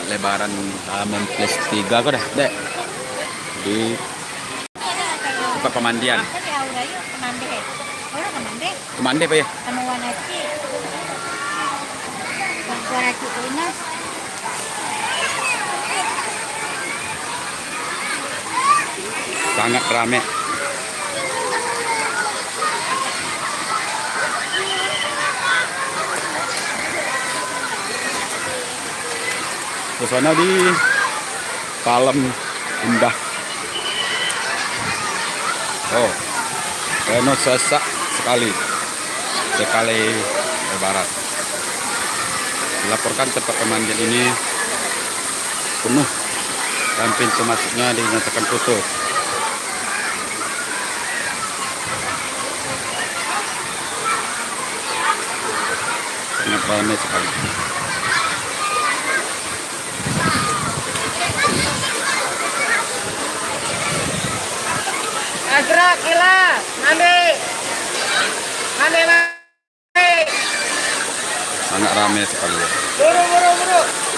Lebaran Memples 3 kok dah, Dek. Di tempat pemandian. Kemande Pak ya? Sangat ramai. Suasana di Palem indah. Oh, Reno sesak sekali sekali Lebaran. Dilaporkan tempat pemandian ini penuh dan pintu masuknya dinyatakan tutup. Sangat ramai sekali. Gerak, gila, mandi, Sangat ramai sekali. buru.